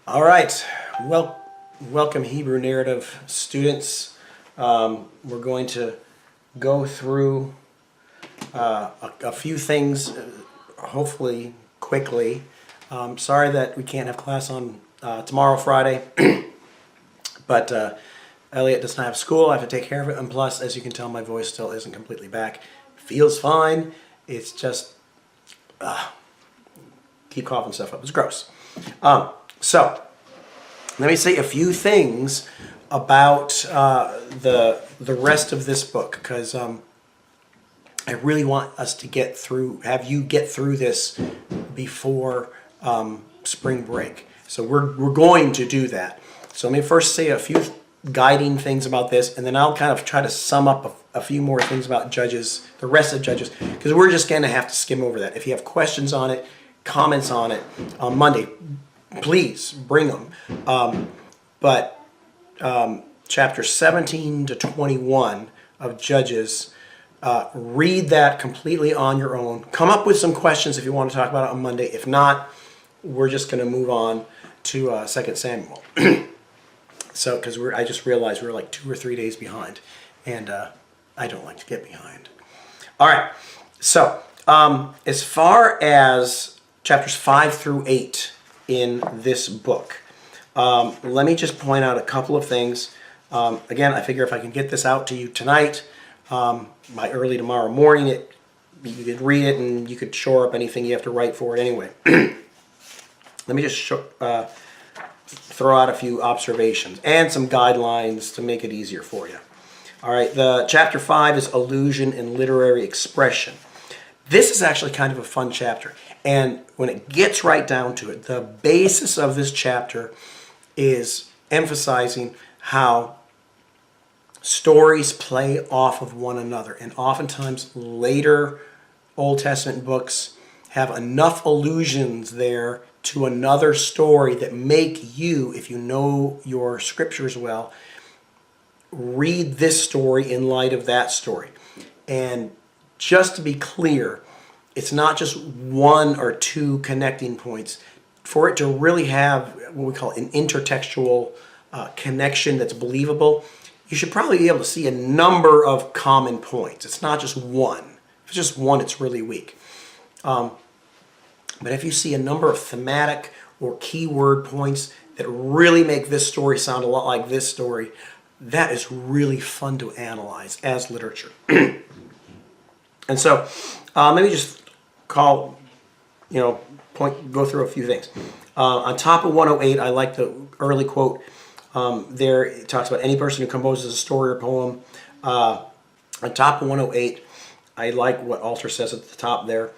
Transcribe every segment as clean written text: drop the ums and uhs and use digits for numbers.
All right, welcome Hebrew narrative students. We're going to go through a few things, hopefully quickly. Sorry that we can't have class on tomorrow, Friday, but Elliot does not have school. I have to take care of it, and plus, as you can tell, my voice still isn't completely back. Feels fine. It's just keep coughing stuff up. It's gross. So, let me say a few things about the rest of this book, because I really want us to have you get through this before spring break. So we're going to do that. So let me first say a few guiding things about this, and then I'll kind of try to sum up a few more things about Judges, the rest of Judges, because we're just going to have to skim over that. If you have questions on it, comments on it on Monday, please bring them. But chapter 17 to 21 of Judges, read that completely on your own. Come up with some questions if you want to talk about it on Monday. If not, we're just going to move on to 2 Samuel. So, because I just realized we're like 2 or 3 days behind, and I don't like to get behind. All right. So, as far as chapters 5 through 8 in this book, let me just point out a couple of things. Again, I figure if I can get this out to you tonight, by early tomorrow morning, you could read it and you could shore up anything you have to write for it anyway. Let me just throw out a few observations and some guidelines to make it easier for you. All right, the chapter 5 is allusion and literary expression. This is actually kind of a fun chapter, and when it gets right down to it, the basis of this chapter is emphasizing how stories play off of one another, and oftentimes later Old Testament books have enough allusions there to another story that make you, if you know your scriptures well, read this story in light of that story. And just to be clear, it's not just one or two connecting points. For it to really have what we call an intertextual connection that's believable, you should probably be able to see a number of common points. It's not just one. If it's just one, it's really weak. But if you see a number of thematic or keyword points that really make this story sound a lot like this story, that is really fun to analyze as literature. And so, let me just go through a few things. On top of 108, I like the early quote. There it talks about any person who composes a story or poem. On top of 108, I like what Alter says at the top there.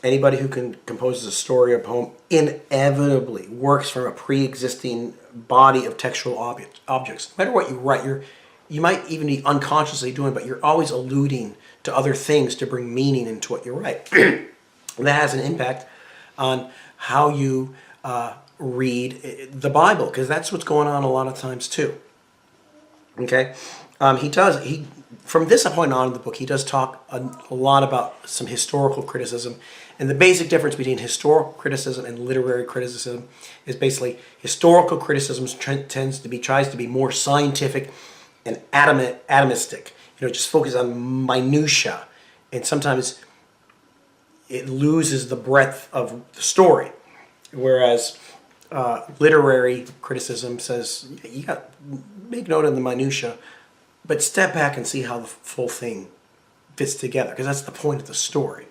Anybody who composes a story or poem inevitably works from a pre-existing body of textual objects. No matter what you write, you might even be unconsciously doing, but you're always alluding to other things to bring meaning into what you write. And that has an impact on how you read the Bible, because that's what's going on a lot of times too. Okay, from this point on in the book, he does talk a lot about some historical criticism, and the basic difference between historical criticism and literary criticism is basically historical criticism tries to be more scientific and atomistic. Just focus on minutia, and sometimes it loses the breadth of the story. Whereas literary criticism says you got to make note of the minutia, but step back and see how the full thing fits together, because that's the point of the story.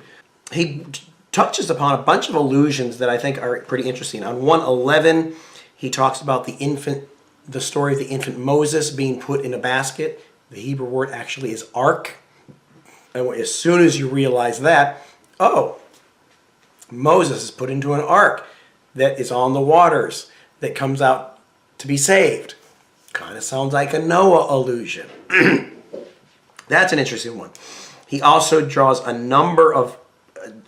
He touches upon a bunch of allusions that I think are pretty interesting. On 111, he talks about the story of the infant Moses being put in a basket. The Hebrew word actually is ark. And as soon as you realize that, Moses is put into an ark that is on the waters, that comes out to be saved. Kind of sounds like a Noah allusion. That's an interesting one. He also draws a number of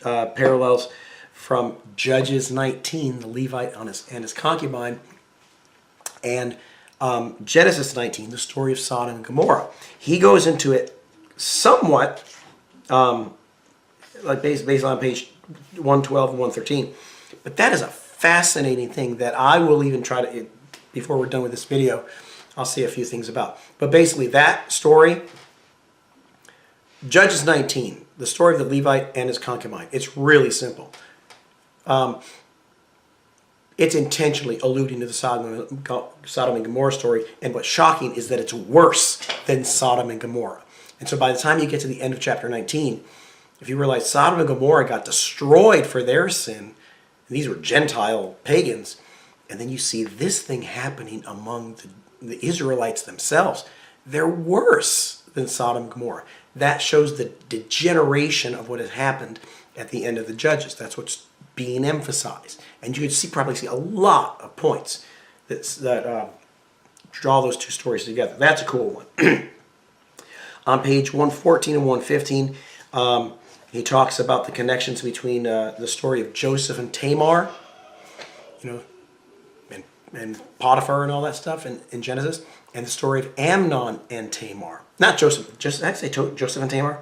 parallels from Judges 19, the Levite and his concubine, and Genesis 19, the story of Sodom and Gomorrah. He goes into it somewhat, based on page 112 and 113, but that is a fascinating thing that I will even try to, before we're done with this video, I'll say a few things about. But basically that story, Judges 19, the story of the Levite and his concubine, it's really simple. It's intentionally alluding to the Sodom and Gomorrah story, and what's shocking is that it's worse than Sodom and Gomorrah. And so by the time you get to the end of chapter 19, if you realize Sodom and Gomorrah got destroyed for their sin, and these were Gentile pagans, and then you see this thing happening among the Israelites themselves, they're worse than Sodom and Gomorrah. That shows the degeneration of what has happened at the end of the Judges. That's what's being emphasized. And you could probably see a lot of points that draw those two stories together. That's a cool one. On page 114 and 115, he talks about the connections between the story of Joseph and Tamar, and Potiphar and all that stuff in Genesis, and the story of Amnon and Tamar. Not Joseph, just I say Joseph and Tamar.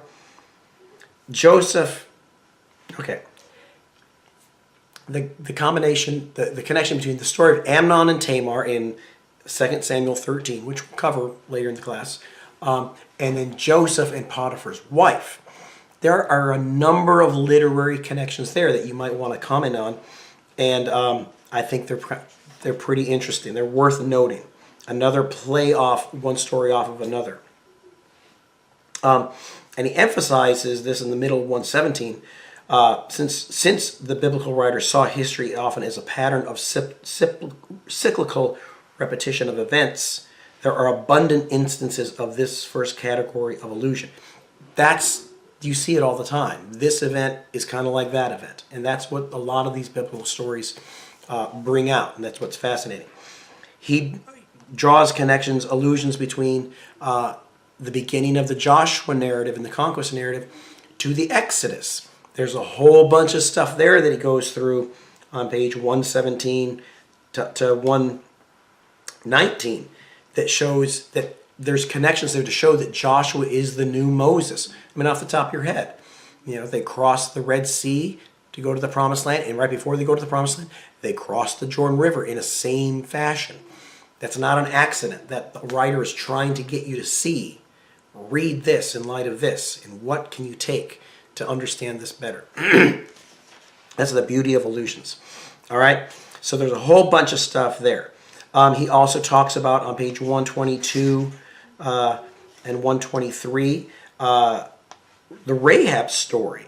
Joseph, okay. The combination, the connection between the story of Amnon and Tamar in 2 Samuel 13, which we'll cover later in the class, and then Joseph and Potiphar's wife. There are a number of literary connections there that you might want to comment on, and I think they're pretty interesting. They're worth noting. Another play off one story off of another. And he emphasizes this in the middle of 117. Since the biblical writers saw history often as a pattern of cyclical repetition of events, there are abundant instances of this first category of allusion. You see it all the time. This event is kind of like that event. And that's what a lot of these biblical stories bring out. And that's what's fascinating. He draws connections, allusions between the beginning of the Joshua narrative and the conquest narrative to the Exodus. There's a whole bunch of stuff there that he goes through on page 117 to 119 that shows that there's connections there to show that Joshua is the new Moses. I mean, off the top of your head, they crossed the Red Sea to go to the Promised Land, and right before they go to the Promised Land, they crossed the Jordan River in a same fashion. That's not an accident. That the writer is trying to get you to see, read this in light of this, and what can you take to understand this better. That's the beauty of allusions. All right, so there's a whole bunch of stuff there. He also talks about on page 122 and 123 the Rahab story,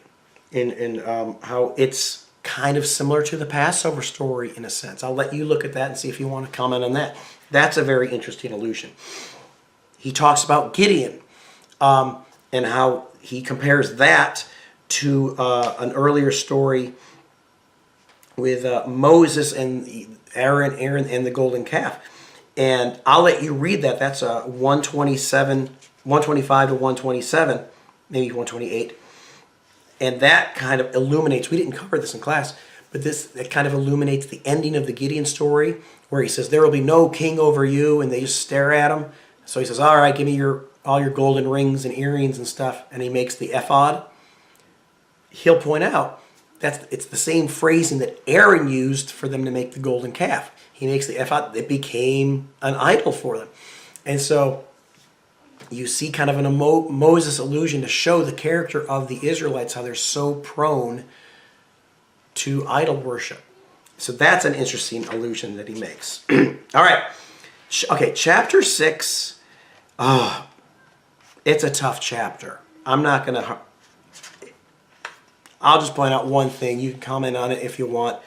and how it's kind of similar to the Passover story in a sense. I'll let you look at that and see if you want to comment on that. That's a very interesting allusion. He talks about Gideon and how he compares that to an earlier story with Moses and Aaron and the golden calf. And I'll let you read that. That's 125 to 127, maybe 128. And that kind of illuminates, we didn't cover this in class, but it kind of illuminates the ending of the Gideon story, where he says, there will be no king over you, and they just stare at him. So he says, all right, give me all your golden rings and earrings and stuff, and he makes the ephod. He'll point out it's the same phrasing that Aaron used for them to make the golden calf. He makes the ephod. It became an idol for them. And so you see kind of a Moses allusion to show the character of the Israelites, how they're so prone to idol worship. So that's an interesting allusion that he makes. All right. Okay, chapter 6. It's a tough chapter. I'll just point out one thing. You can comment on it if you want,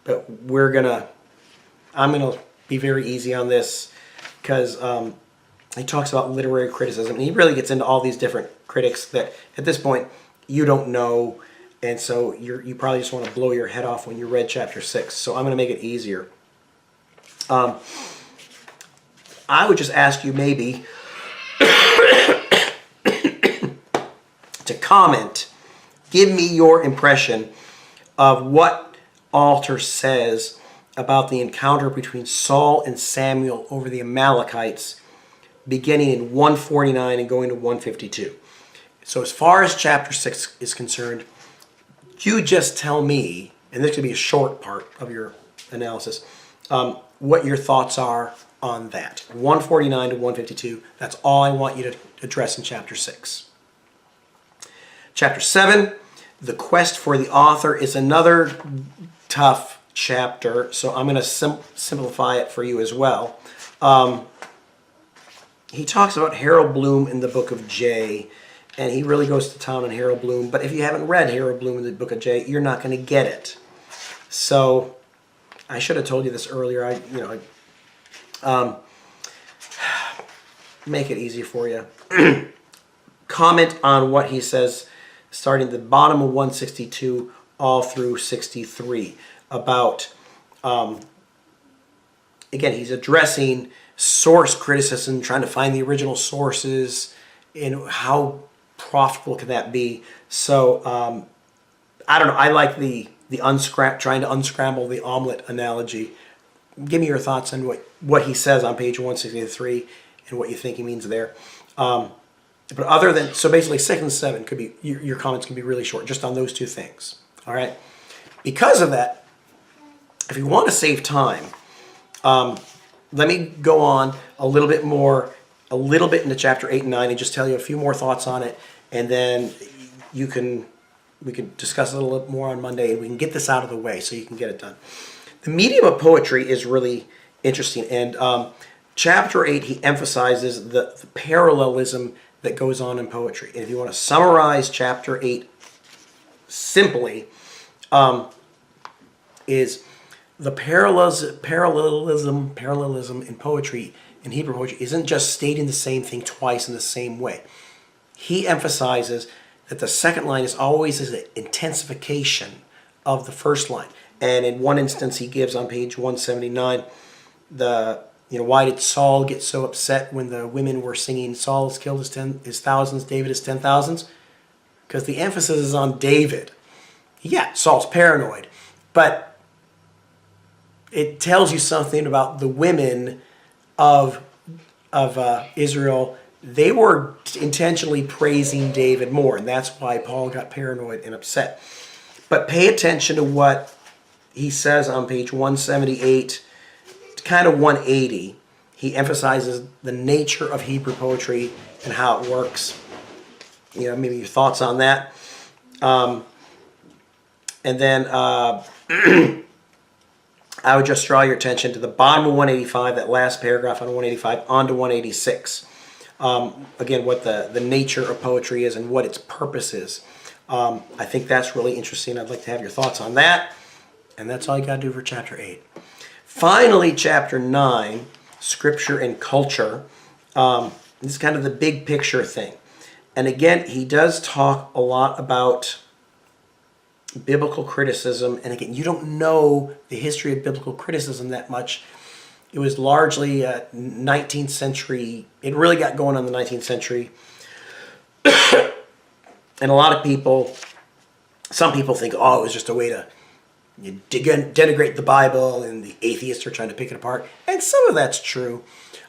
but I'm gonna be very easy on this because he talks about literary criticism, and he really gets into all these different critics that at this point you don't know, and so you probably just want to blow your head off when you read chapter 6. So I'm gonna make it easier. I would just ask you maybe to comment. Give me your impression of what Alter says about the encounter between Saul and Samuel over the Amalekites, beginning in 149 and going to 152. So as far as chapter 6 is concerned, you just tell me, and this could be a short part of your analysis, what your thoughts are on that. 149 to 152, that's all I want you to address in chapter 6. Chapter 7, the quest for the author, is another tough chapter, so I'm going to simplify it for you as well. He talks about Harold Bloom in the book of J, and he really goes to town on Harold Bloom, but if you haven't read Harold Bloom in the book of J, you're not going to get it. So I should have told you this earlier. Make it easy for you. Comment on what he says, starting at the bottom of 162 all through 63, about, again, he's addressing source criticism, trying to find the original sources, and how profitable can that be. So, I don't know, I like the trying to unscramble the omelet analogy. Give me your thoughts on what he says on page 163 and what you think he means there. But other than, so basically 6 and 7 could be, your comments can be really short, just on those two things. All right. Because of that, if you want to save time, let me go on a little bit into chapter 8 and 9 and just tell you a few more thoughts on it, and then we can discuss it a little bit more on Monday, and we can get this out of the way so you can get it done. The medium of poetry is really interesting, and chapter 8, he emphasizes the parallelism that goes on in poetry. And if you want to summarize chapter 8 simply, is the parallelism in poetry, in Hebrew poetry, isn't just stating the same thing twice in the same way. He emphasizes that the second line is always an intensification of the first line. And in one instance, he gives on page 179, why did Saul get so upset when the women were singing, Saul has killed his thousands, David his 10,000s? Because the emphasis is on David. Yeah, Saul's paranoid, but it tells you something about the women of Israel. They were intentionally praising David more, and that's why Paul got paranoid and upset. But pay attention to what he says on page 178, kind of 180. He emphasizes the nature of Hebrew poetry and how it works. Maybe your thoughts on that. And then I would just draw your attention to the bottom of 185, that last paragraph on 185, on to 186. Again, what the nature of poetry is and what its purpose is. I think that's really interesting. I'd like to have your thoughts on that. And that's all you got to do for chapter 8. Finally, chapter 9, Scripture and Culture. This is kind of the big picture thing. And again, he does talk a lot about biblical criticism. And again, you don't know the history of biblical criticism that much. It was largely 19th century. It really got going in the 19th century. And a lot of people, some people think, it was just a way to denigrate the Bible, and the atheists are trying to pick it apart. And some of that's true.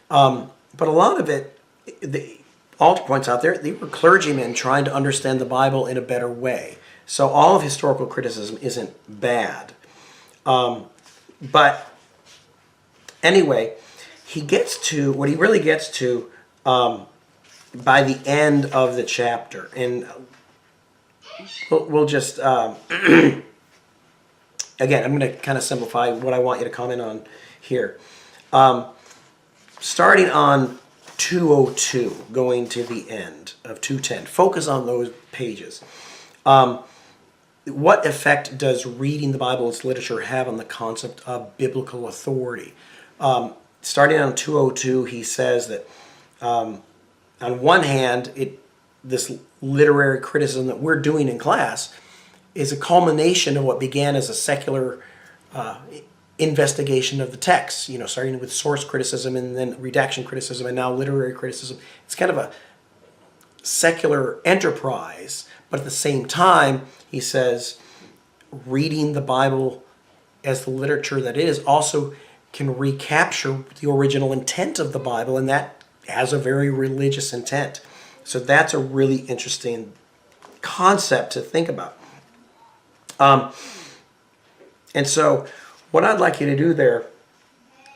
But a lot of it, the Alter points out there, they were clergymen trying to understand the Bible in a better way. So all of historical criticism isn't bad. But anyway, he gets to, what he really gets to by the end of the chapter. And we'll just, again, I'm going to kind of simplify what I want you to comment on here. Starting on 202, going to the end of 210. Focus on those pages. What effect does reading the Bible, its literature, have on the concept of biblical authority? Starting on 202, he says that on one hand, this literary criticism that we're doing in class is a culmination of what began as a secular investigation of the text, starting with source criticism and then redaction criticism and now literary criticism. It's kind of a secular enterprise, but at the same time, he says, reading the Bible as the literature that it is also can recapture the original intent of the Bible, and that has a very religious intent. So that's a really interesting concept to think about. And so what I'd like you to do there,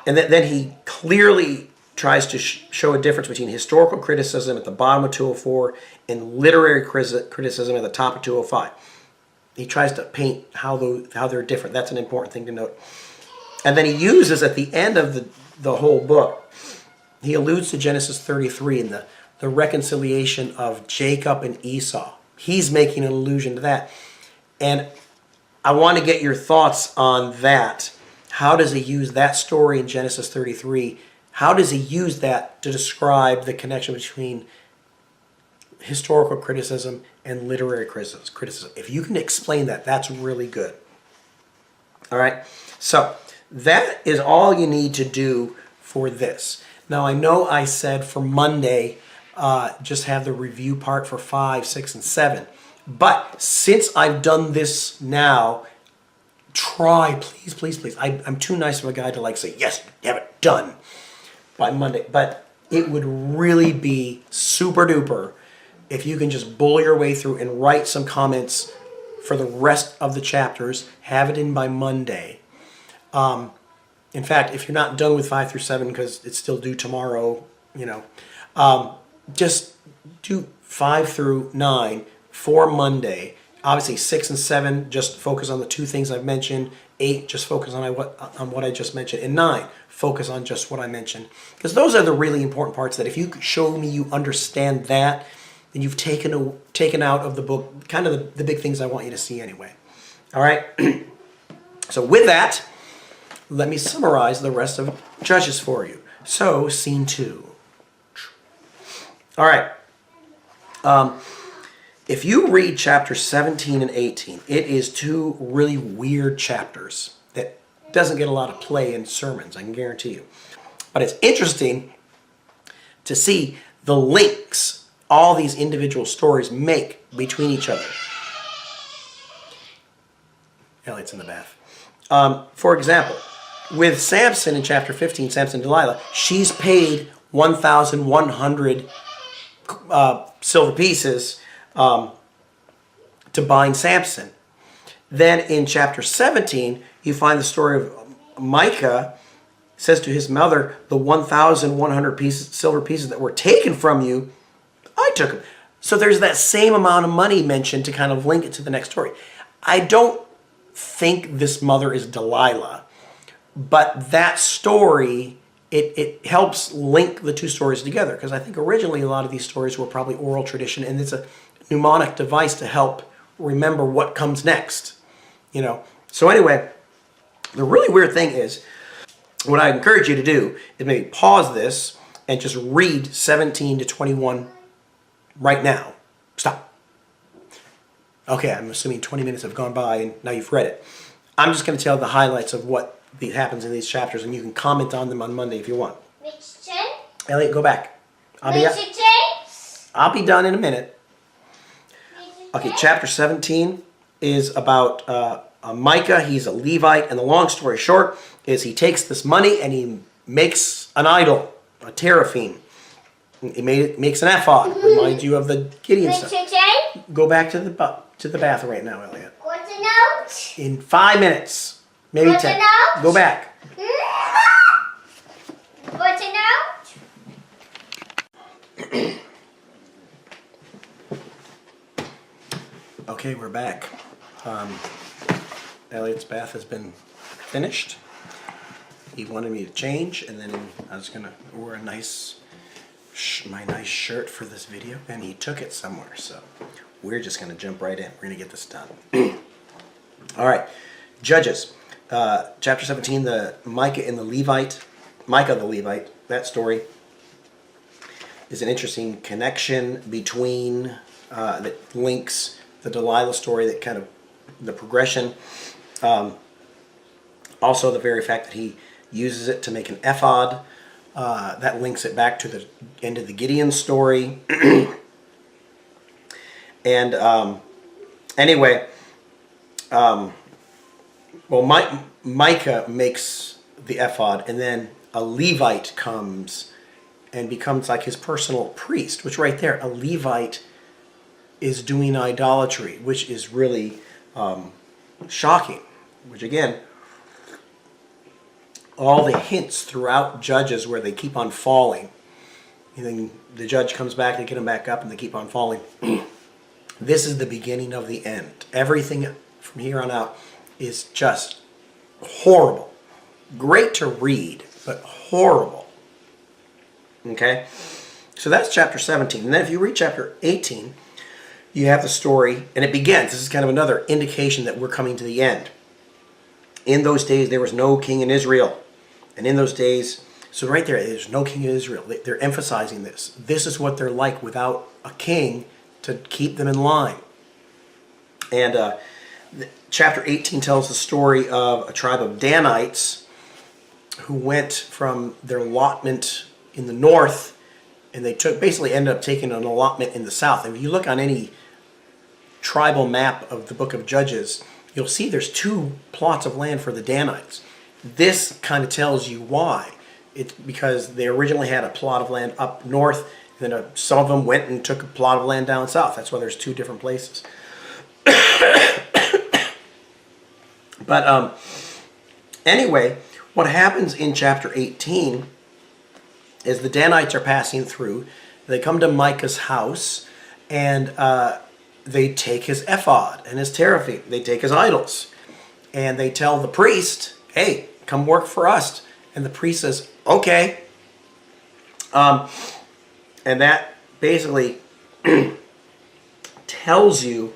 and then he clearly tries to show a difference between historical criticism at the bottom of 204 and literary criticism at the top of 205. He tries to paint how they're different. That's an important thing to note. And then he uses at the end of the whole book, he alludes to Genesis 33 and the reconciliation of Jacob and Esau. He's making an allusion to that. And I want to get your thoughts on that. How does he use that story in Genesis 33? How does he use that to describe the connection between historical criticism and literary criticism? If you can explain that, that's really good. All right? So that is all you need to do for this. Now, I know I said for Monday, just have the review part for 5, 6, and 7. But since I've done this now, try, please, please, please. I'm too nice of a guy to like say, yes, have it done by Monday. But it would really be super duper if you can just bull your way through and write some comments for the rest of the chapters. Have it in by Monday. In fact, if you're not done with 5 through 7 because it's still due tomorrow, just do 5 through 9 for Monday. Obviously, 6 and 7, just focus on the 2 things I've mentioned. 8, just focus on what I just mentioned. And 9, focus on just what I mentioned. Because those are the really important parts that if you show me you understand that, then you've taken out of the book kind of the big things I want you to see anyway. All right? So with that, let me summarize the rest of Judges for you. So, scene 2. All right. If you read chapters 17 and 18, it is 2 really weird chapters that doesn't get a lot of play in sermons, I can guarantee you. But it's interesting to see the links all these individual stories make between each other. Elliot's in the bath. For example, with Samson in chapter 15, Samson and Delilah, she's paid 1,100 silver pieces to bind Samson. Then in chapter 17, you find the story of Micah says to his mother, the 1,100 silver pieces that were taken from you, I took them. So there's that same amount of money mentioned to kind of link it to the next story. I don't think this mother is Delilah, but that story, it helps link the 2 stories together, because I think originally a lot of these stories were probably oral tradition, and it's a mnemonic device to help remember what comes next. So anyway, the really weird thing is, what I encourage you to do is maybe pause this and just read 17 to 21 right now. Stop. Okay, I'm assuming 20 minutes have gone by and now you've read it. I'm just going to tell the highlights of what happens in these chapters, and you can comment on them on Monday if you want. Elliot, go back. I'll be done in a minute. Okay, chapter 17 is about Micah. He's a Levite, and the long story short is he takes this money and he makes an idol, a teraphim. He makes an ephod. Reminds you of the Gideon stuff. Go back to the bath right now, Elliot. What's a note? In 5 minutes, maybe 10. Go back. What's a note? Okay, we're back. Elliot's bath has been finished. He wanted me to change, and then I was gonna wear a my nice shirt for this video, and he took it somewhere. So we're just gonna jump right in. We're gonna get this done. All right, Judges, chapter 17, the Micah the Levite. That story is an interesting connection between that links the Delilah story, that kind of the progression. Also, the very fact that he uses it to make an ephod, that links it back to the end of the Gideon story. And anyway, Micah makes the ephod, and then a Levite comes and becomes like his personal priest, which right there, a Levite is doing idolatry, which is really shocking, which again, all the hints throughout Judges where they keep on falling. And then the judge comes back, they get them back up, and they keep on falling. This is the beginning of the end. Everything from here on out is just horrible. Great to read, but horrible. Okay? So that's chapter 17. And then if you read chapter 18, you have the story, and it begins. This is kind of another indication that we're coming to the end. In those days, there was no king in Israel. And in those days, so right there's no king in Israel. They're emphasizing this. This is what they're like without a king to keep them in line. And chapter 18 tells the story of a tribe of Danites who went from their allotment in the north, and they basically ended up taking an allotment in the south. And if you look on any tribal map of the book of Judges, you'll see there's 2 plots of land for the Danites. This kind of tells you why. It's because they originally had a plot of land up north, and then some of them went and took a plot of land down south. That's why there's 2 different places. But anyway, what happens in chapter 18 is the Danites are passing through. They come to Micah's house, and they take his ephod and his teraphim. They take his idols. And they tell the priest, hey, come work for us. And the priest says, okay. And that basically tells you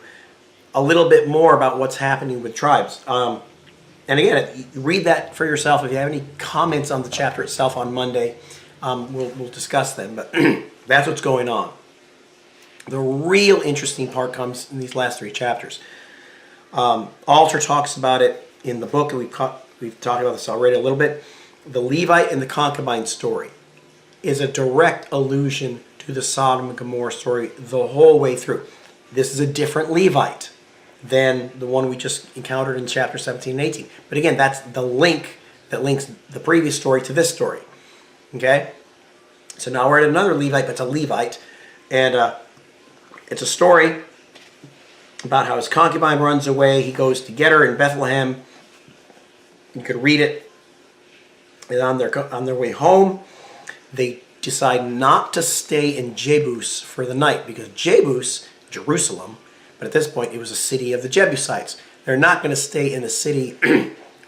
a little bit more about what's happening with tribes. And again, read that for yourself. If you have any comments on the chapter itself on Monday, we'll discuss them. But that's what's going on. The real interesting part comes in these last 3 chapters. Alter talks about it in the book, and we've talked about this already a little bit. The Levite and the Concubine story is a direct allusion to the Sodom and Gomorrah story the whole way through. This is a different Levite than the one we just encountered in chapter 17 and 18. But again, that's the link that links the previous story to this story. Okay? So now we're at another Levite, but it's a Levite. And it's a story about how his concubine runs away. He goes to get her in Bethlehem. You could read it. And on their way home, they decide not to stay in Jebus for the night, because Jebus, Jerusalem, but at this point it was a city of the Jebusites. They're not going to stay in a city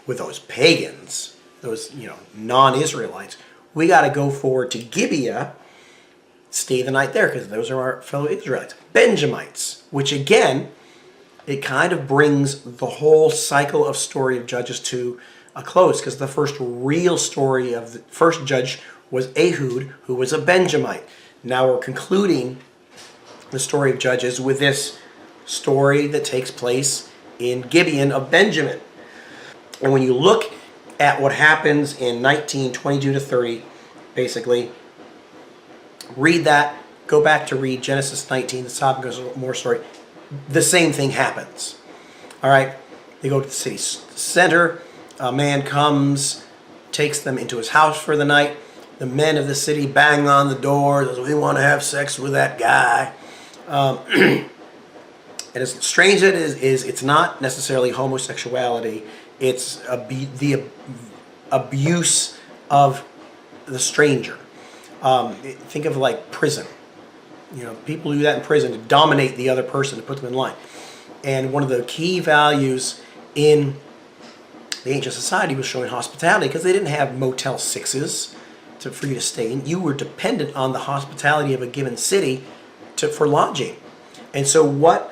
with those pagans, those non-Israelites. We got to go forward to Gibeah, stay the night there, because those are our fellow Israelites. Benjamites, which again, it kind of brings the whole cycle of story of Judges to a close, because the first real story of the first judge was Ehud, who was a Benjamite. Now we're concluding the story of Judges with this story that takes place in Gibeon of Benjamin. And when you look at what happens in 19:22 to 30, basically, read that, go back to read Genesis 19, the Sodom and Gomorrah story. The same thing happens. All right, they go to the city center. A man comes, takes them into his house for the night. The men of the city bang on the door. Says, we want to have sex with that guy. And as strange as it is, it's not necessarily homosexuality. It's the abuse of the stranger. Think of like prison. People do that in prison to dominate the other person, to put them in line. And one of the key values in the ancient society was showing hospitality, because they didn't have Motel 6s for you to stay in. You were dependent on the hospitality of a given city for lodging. And so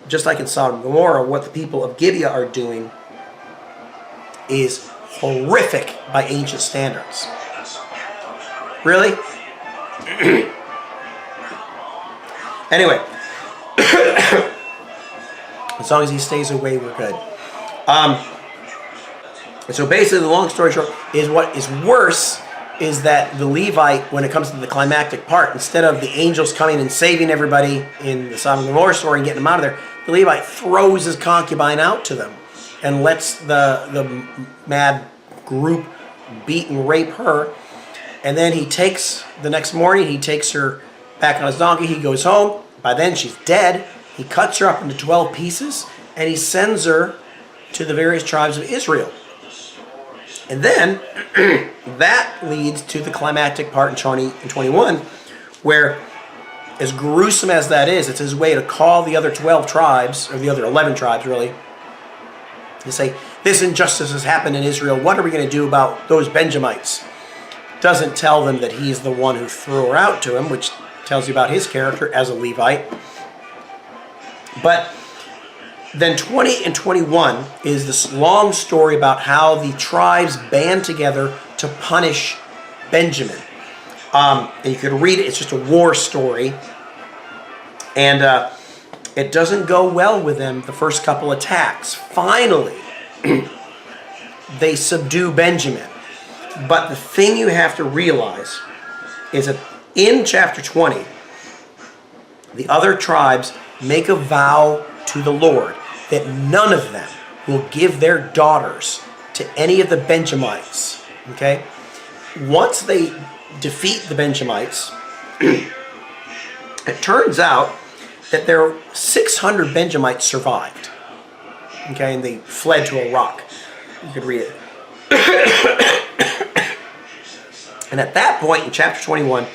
just like in Sodom and Gomorrah, what the people of Gibeah are doing is horrific by ancient standards. Really? Anyway, as long as he stays away, we're good. And so basically, the long story short is what is worse is that the Levite, when it comes to the climactic part, instead of the angels coming and saving everybody in the Sodom and Gomorrah story and getting them out of there, the Levite throws his concubine out to them and lets the mad group beat and rape her. And then the next morning, he takes her back on his donkey. He goes home. By then, she's dead. He cuts her up into 12 pieces, and he sends her to the various tribes of Israel. And then that leads to the climactic part in 20 and 21, where, as gruesome as that is, it's his way to call the other 12 tribes, or the other 11 tribes really, to say, this injustice has happened in Israel. What are we going to do about those Benjamites? Doesn't tell them that he's the one who threw her out to him, which tells you about his character as a Levite. But then 20 and 21 is this long story about how the tribes band together to punish Benjamin. And you could read it. It's just a war story. And it doesn't go well with them the first couple attacks. Finally, they subdue Benjamin. But the thing you have to realize is that in chapter 20, the other tribes make a vow to the Lord that none of them will give their daughters to any of the Benjamites. Okay? Once they defeat the Benjamites, it turns out that there are 600 Benjamites survived. Okay? And they fled to a rock. You could read it. And at that point in chapter 21,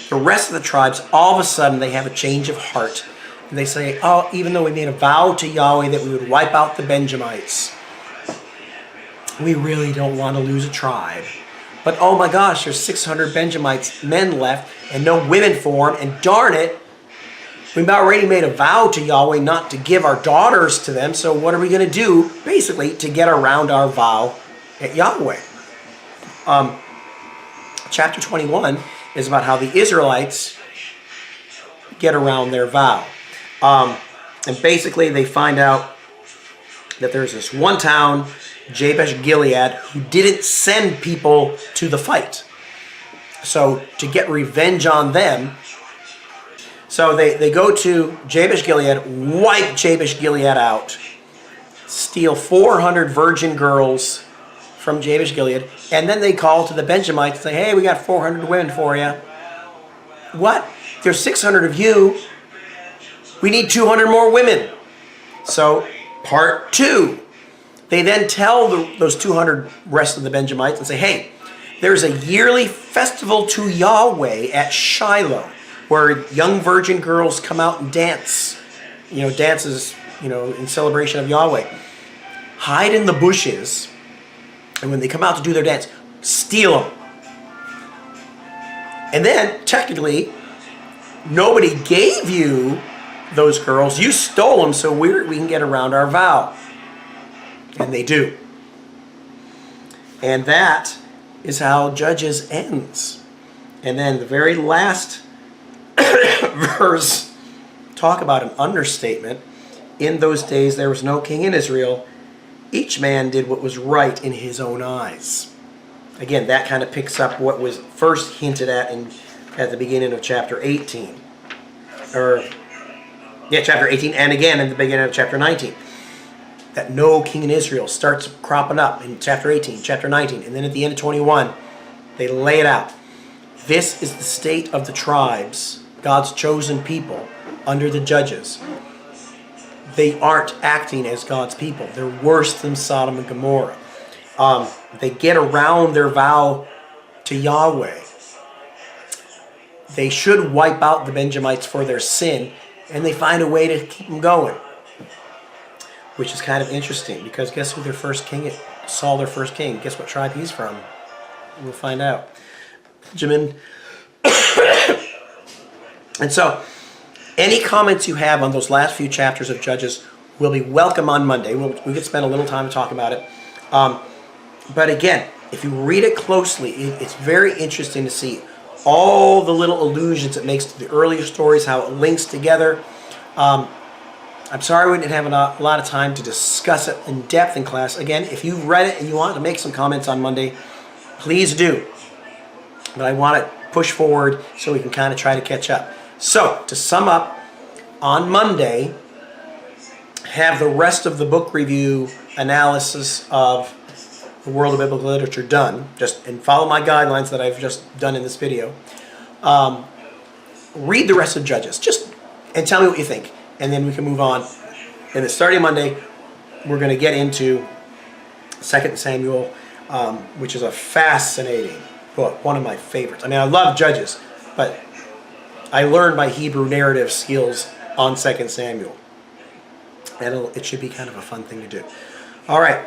the rest of the tribes, all of a sudden, they have a change of heart. And they say, oh, even though we made a vow to Yahweh that we would wipe out the Benjamites, we really don't want to lose a tribe. But oh my gosh, there's 600 Benjamites men left and no women for them. And darn it, we've already made a vow to Yahweh not to give our daughters to them. So what are we going to do, basically, to get around our vow at Yahweh? Chapter 21 is about how the Israelites get around their vow. And basically they find out that there's this one town, Jabesh Gilead, who didn't send people to the fight. So to get revenge on them, so they go to Jabesh Gilead, wipe Jabesh Gilead out, steal 400 virgin girls from Jabesh Gilead, and then they call to the Benjamites and say, hey, we got 400 women for you. What? There's 600 of you. We need 200 more women. So, part 2. They then tell those 200 rest of the Benjamites and say, hey, there's a yearly festival to Yahweh at Shiloh where young virgin girls come out and dance. Dances, in celebration of Yahweh. Hide in the bushes. And when they come out to do their dance, steal them. And then, technically, nobody gave you those girls. You stole them so we can get around our vow. And they do. And that is how Judges ends. And then the very last verse, talk about an understatement. In those days there was no king in Israel. Each man did what was right in his own eyes. Again, that kind of picks up what was first hinted at at the beginning of chapter 18. Chapter 18, and again in the beginning of chapter 19. That no king in Israel starts cropping up in chapter 18, chapter 19, and then at the end of 21, they lay it out. This is the state of the tribes, God's chosen people, under the judges. They aren't acting as God's people. They're worse than Sodom and Gomorrah. They get around their vow to Yahweh. They should wipe out the Benjamites for their sin, and they find a way to keep them going. Which is kind of interesting, because guess who their first king, Saul, their first king, guess what tribe he's from? We'll find out. Benjamin. And so, any comments you have on those last few chapters of Judges will be welcome on Monday. We could spend a little time to talk about it. But again, if you read it closely, it's very interesting to see all the little allusions it makes to the earlier stories, how it links together. I'm sorry we didn't have a lot of time to discuss it in depth in class. Again, if you've read it and you want to make some comments on Monday, please do. But I want to push forward so we can kind of try to catch up. So, to sum up, on Monday, have the rest of the book review analysis of the world of biblical literature done. And follow my guidelines that I've just done in this video. Read the rest of Judges. And tell me what you think. And then we can move on. And then starting Monday, we're going to get into 2 Samuel. which is a fascinating book, one of my favorites. I mean, I love Judges, but I learned my Hebrew narrative skills on 2 Samuel. And it should be kind of a fun thing to do. All right.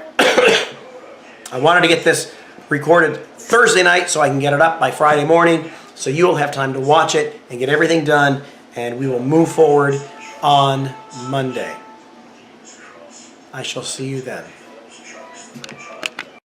I wanted to get this recorded Thursday night so I can get it up by Friday morning, so you'll have time to watch it and get everything done, and we will move forward on Monday. I shall see you then.